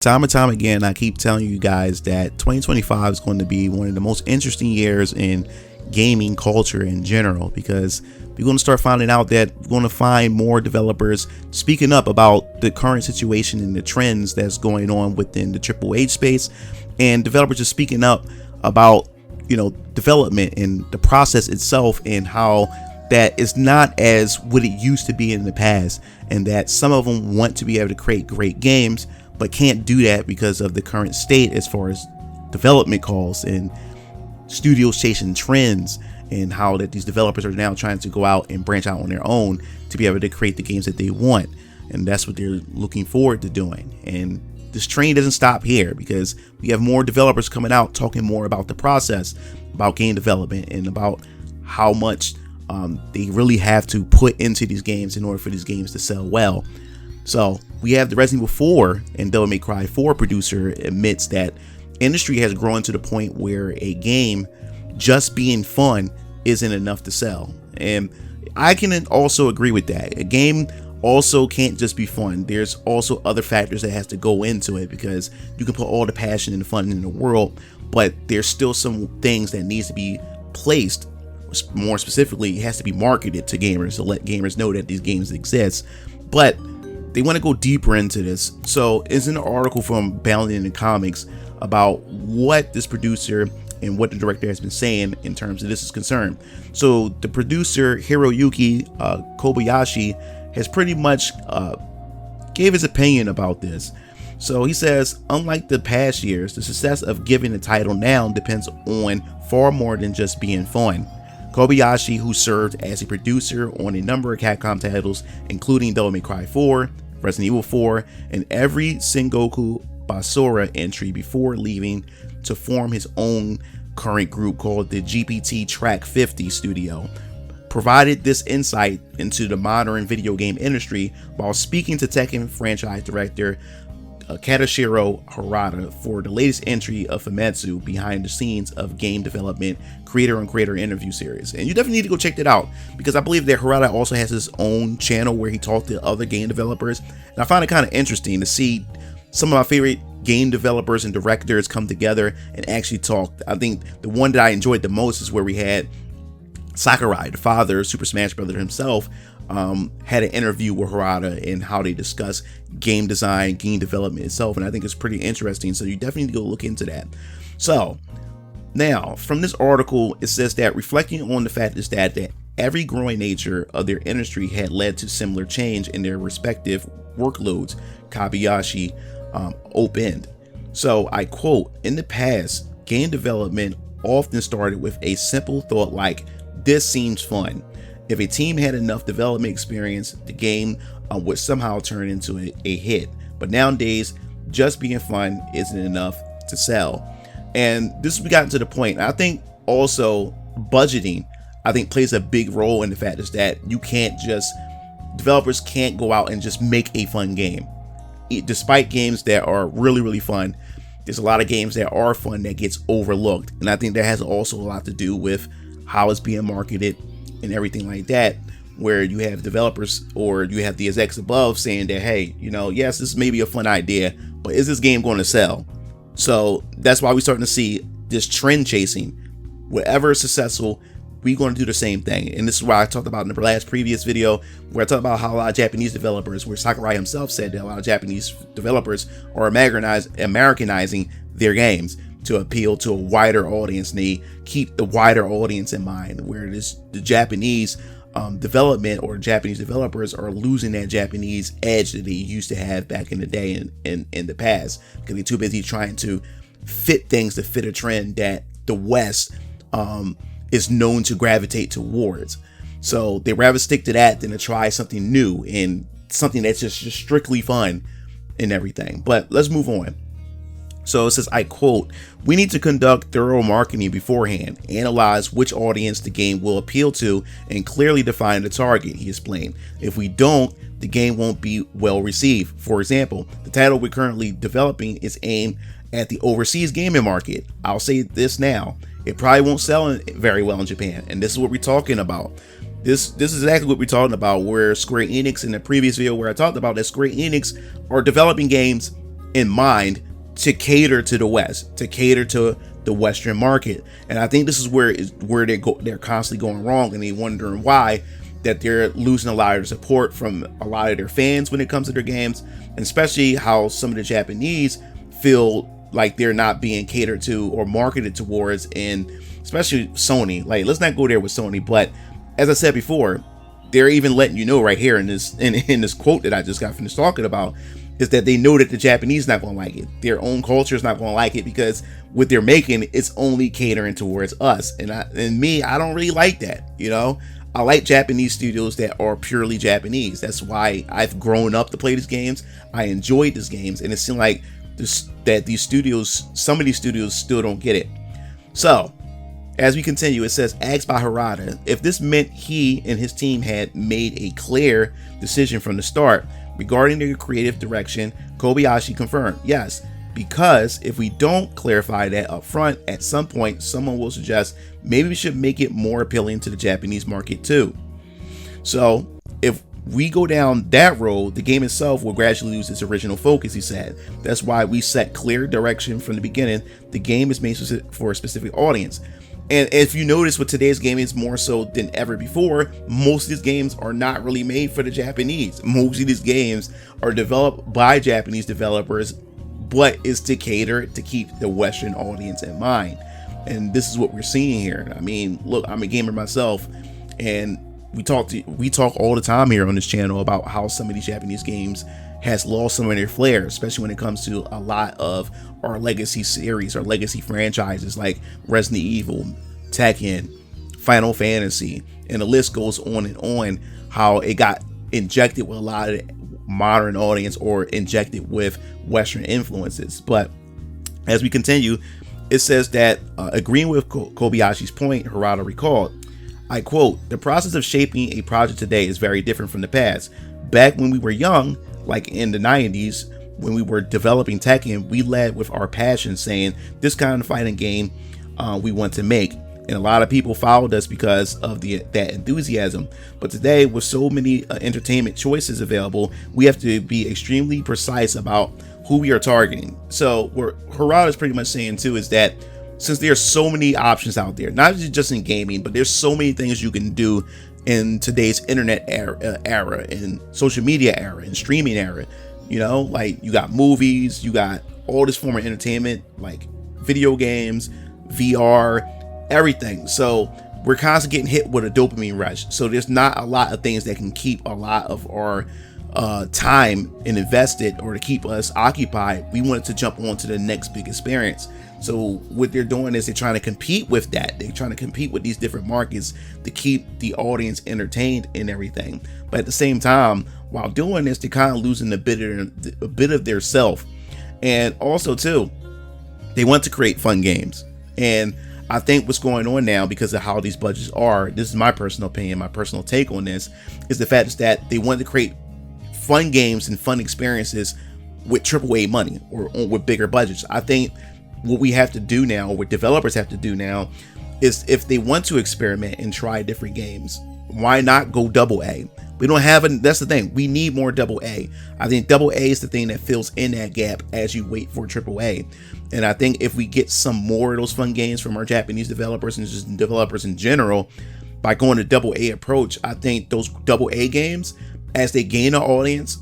Time and time again, I keep telling you guys that 2025 is going to be one of the most interesting years in gaming culture in general, because we're going to start finding out that we're going to find more developers speaking up about the current situation and the trends that's going on within the AAA space, and developers just speaking up about, development and the process itself, and how that is not as what it used to be in the past, and that some of them want to be able to create great games but can't do that because of the current state as far as development costs and studios chasing trends, and how that these developers are now trying to go out and branch out on their own to be able to create the games that they want. And that's what they're looking forward to doing. And this train doesn't stop here, because we have more developers coming out talking more about the process, about game development, and about how much they really have to put into these games in order for these games to sell well. So we have the Resident Evil 4 and Devil May Cry 4 producer admits that industry has grown to the point where a game just being fun isn't enough to sell. And I can also agree with that. A game also can't just be fun. There's also other factors that has to go into it, because you can put all the passion and the fun in the world, but there's still some things that needs to be placed. More specifically, it has to be marketed to gamers to let gamers know that these games exist. But they want to go deeper into this. So it's an article from Bound in the Comics about what this producer and what the director has been saying in terms of this is concerned. So the producer Hiroyuki Kobayashi has pretty much gave his opinion about this. So he says, unlike the past years, the success of giving the title now depends on far more than just being fun. Kobayashi, who served as a producer on a number of Capcom titles, including Devil May Cry 4, Resident Evil 4, and every Sengoku Basara entry before leaving to form his own current group called the GPT Track 50 Studio, provided this insight into the modern video game industry while speaking to Tekken franchise director Katashiro Harada for the latest entry of Famitsu behind the scenes of game development creator interview series. And you definitely need to go check that out, because I believe that Harada also has his own channel where he talked to other game developers, and I find it kind of interesting to see some of my favorite game developers and directors come together and actually talk. I think the one that I enjoyed the most is where we had Sakurai, the father of Super Smash Bros. Himself, had an interview with Harada and how they discuss game design, game development itself, and I think it's pretty interesting. So you definitely need to go look into that. So now, from this article, it says that reflecting on the fact is that every growing nature of their industry had led to similar change in their respective workloads, Kobayashi opened. So I quote, "In the past, game development often started with a simple thought like, this seems fun. If a team had enough development experience, the game would somehow turn into a hit. But nowadays, just being fun isn't enough to sell." And this we gotten to the point. I think also budgeting, I think, plays a big role in the fact is that developers can't go out and just make a fun game. Despite games that are really, really fun, there's a lot of games that are fun that gets overlooked. And I think that has also a lot to do with how it's being marketed and everything like that, where you have developers or you have the execs above saying that, hey, yes, this may be a fun idea, but is this game going to sell? So that's why we're starting to see this trend chasing. Whatever is successful, we're going to do the same thing. And this is why I talked about in the last previous video, where I talked about how a lot of Japanese developers, where Sakurai himself said that a lot of Japanese developers are Americanizing their games to appeal to a wider audience, and they keep the wider audience in mind, where the Japanese development or Japanese developers are losing that Japanese edge that they used to have back in the day and in the past, because they're too busy trying to fit things to fit a trend that the West is known to gravitate towards. So they rather stick to that than to try something new and something that's just strictly fun and everything. But let's move on. So it says, I quote, "We need to conduct thorough marketing beforehand, analyze which audience the game will appeal to, and clearly define the target," he explained. "If we don't, the game won't be well received. For example, the title we're currently developing is aimed at the overseas gaming market. I'll say this now, it probably won't sell very well in Japan." And this is what we're talking about. This is exactly what we're talking about, where Square Enix, in the previous video where I talked about that Square Enix are developing games in mind to cater to the West, to cater to the Western market. And I think this is where they're constantly going wrong, and they're wondering why that they're losing a lot of support from a lot of their fans when it comes to their games, and especially how some of the Japanese feel like they're not being catered to or marketed towards, and especially Sony. Like, let's not go there with Sony, but as I said before, they're even letting you know right here in this quote that I just got finished talking about, is that they know that the Japanese not going to like it. Their own culture is not going to like it, because what they're making, it's only catering towards us. And I don't really like that. You know, I like Japanese studios that are purely Japanese. That's why I've grown up to play these games. I enjoyed these games, and it seemed like that these studios, some of these studios, still don't get it. So, as we continue, it says, asked by Harada if this meant he and his team had made a clear decision from the start regarding their creative direction, Kobayashi confirmed, yes, because if we don't clarify that up front, at some point someone will suggest maybe we should make it more appealing to the Japanese market too. So if we go down that road, the game itself will gradually lose its original focus, he said. That's why we set clear direction from the beginning. The game is made for a specific audience. And if you notice with today's game, it's more so than ever before, most of these games are not really made for the Japanese. Most of these games are developed by Japanese developers, but is to cater to keep the Western audience in mind. And this is what we're seeing here. I mean, look, I'm a gamer myself, and we talk all the time here on this channel about how some of these Japanese games has lost some of their flair, especially when it comes to a lot of our legacy series, our legacy franchises like Resident Evil, Tekken, Final Fantasy, and the list goes on, how it got injected with a lot of modern audience or injected with Western influences. But as we continue, it says that agreeing with Kobayashi's point, Harada recalled, I quote, the process of shaping a project today is very different from the past. Back when we were young, like in the 90s, when we were developing Tekken, we led with our passion, saying this kind of fighting game we want to make. And a lot of people followed us because of that enthusiasm. But today, with so many entertainment choices available, we have to be extremely precise about who we are targeting. So what Harada is pretty much saying too is that since there are so many options out there, not just in gaming, but there's so many things you can do in today's internet era and social media era and streaming era. You know, like you got movies, you got all this form of entertainment, like video games, VR, everything. So we're constantly getting hit with a dopamine rush. So there's not a lot of things that can keep a lot of our time and invested, or to keep us occupied. We wanted to jump on to the next big experience. So what they're doing is they're trying to compete with that. They're trying to compete with these different markets to keep the audience entertained and everything. But at the same time, while doing this, they're kind of losing a bit of their self. And also too, they want to create fun games. And I think what's going on now, because of how these budgets are, this is my personal opinion, my personal take on this, is the fact is that they want to create fun games and fun experiences with AAA money or with bigger budgets. I think what we have to do now, or what developers have to do now, is if they want to experiment and try different games, why not go AA? We don't have that's the thing. We need more AA. I think AA is the thing that fills in that gap as you wait for AAA. And I think if we get some more of those fun games from our Japanese developers and just developers in general, by going to AA approach, I think those AA games, as they gain an audience,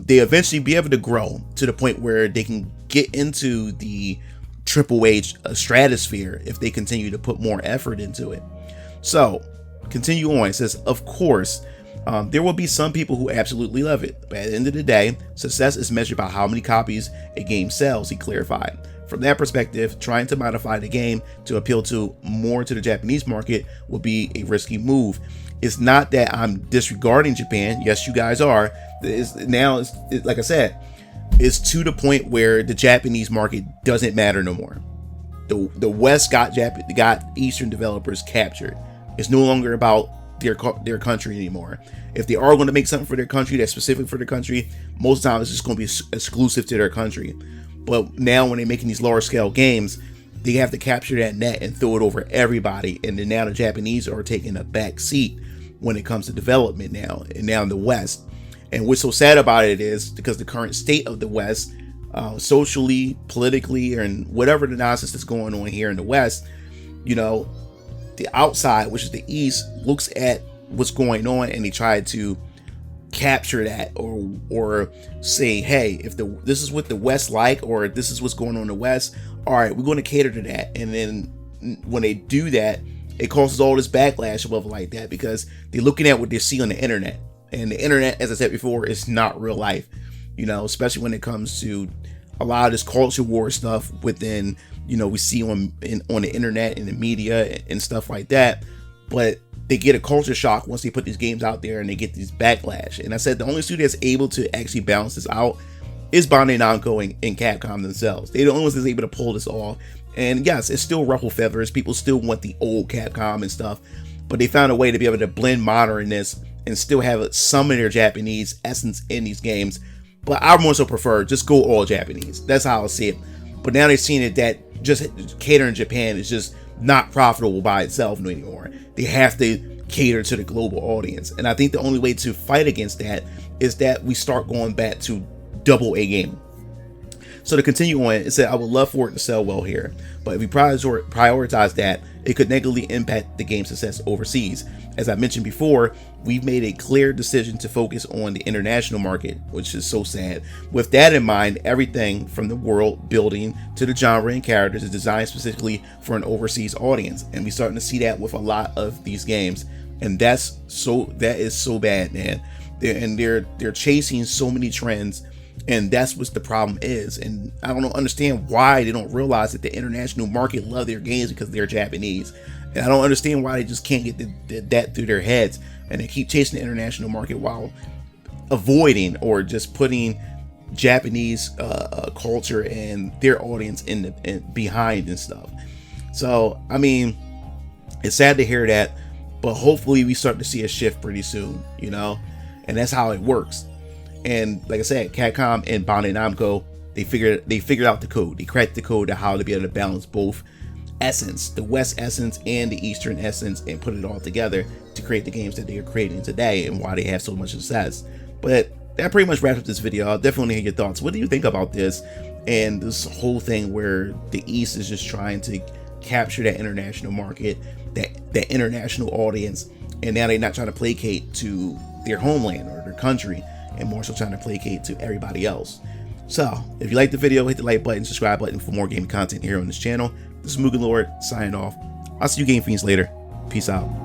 they eventually be able to grow to the point where they can get into the AAA stratosphere if they continue to put more effort into it. So continue on. It says, of course, there will be some people who absolutely love it, but at the end of the day, success is measured by how many copies a game sells, he clarified. From that perspective, trying to modify the game to appeal to more to the Japanese market would be a risky move. It's not that I'm disregarding Japan. Yes, you guys are. Like I said, it's to the point where the Japanese market doesn't matter no more. The West got Eastern developers captured. It's no longer about their country anymore. If they are going to make something for their country that's specific for their country, most of the time it's just going to be exclusive to their country. But now when they're making these large scale games, they have to capture that net and throw it over everybody. And then now the Japanese are taking a back seat when it comes to development now, and now in the West. And what's so sad about it is because the current state of the West, socially, politically, and whatever the nonsense that's going on here in the West. You know, the outside, which is the East, looks at what's going on and they try to capture that, or say, hey, if this is what the West like, or this is what's going on in the West, all right, we're going to cater to that. And then when they do that, it causes all this backlash above like that, because they're looking at what they see on the internet, and the internet, as I said before, is not real life. You know, especially when it comes to a lot of this culture war stuff within, you know, we see on the internet and the media and stuff like that. But they get a culture shock once they put these games out there and they get these backlash. And I said the only studio that's able to actually balance this out is Bandai Namco and Capcom themselves. They're the only ones that's able to pull this off. And yes, it's still ruffle feathers. People still want the old Capcom and stuff, but they found a way to be able to blend modernness and still have some of their Japanese essence in these games. But I more so prefer just go all Japanese. That's how I see it. But now they're seeing it that just catering Japan is just not profitable by itself anymore. They have to cater to the global audience. And I think the only way to fight against that is that we start going back to double A gaming. So to continue on, it said, I would love for it to sell well here, but if we prioritize that, it could negatively impact the game's success overseas. As I mentioned before, we've made a clear decision to focus on the international market, which is so sad. With that in mind, everything from the world building to the genre and characters is designed specifically for an overseas audience. And we're starting to see that with a lot of these games. And that is so bad, man. They're chasing so many trends. And that's what the problem is. And I don't understand why they don't realize that the international market love their games because they're Japanese. And I don't understand why they just can't get that through their heads. And they keep chasing the international market while avoiding or just putting Japanese culture and their audience in behind and stuff. So, I mean, it's sad to hear that, but hopefully we start to see a shift pretty soon, you know? And that's how it works. And like I said, Capcom and Bandai Namco, they figured out the code. They cracked the code of how to be able to balance both essence, the West essence and the Eastern essence, and put it all together to create the games that they are creating today and why they have so much success. But that pretty much wraps up this video. I'll definitely hear your thoughts. What do you think about this and this whole thing where the East is just trying to capture that international market, that international audience, and now they're not trying to placate to their homeland or their country, and more so trying to placate to everybody else. So, if you liked the video, hit the like button, subscribe button for more gaming content here on this channel. This is Mugen Lord, signing off. I'll see you Game Fiends later. Peace out.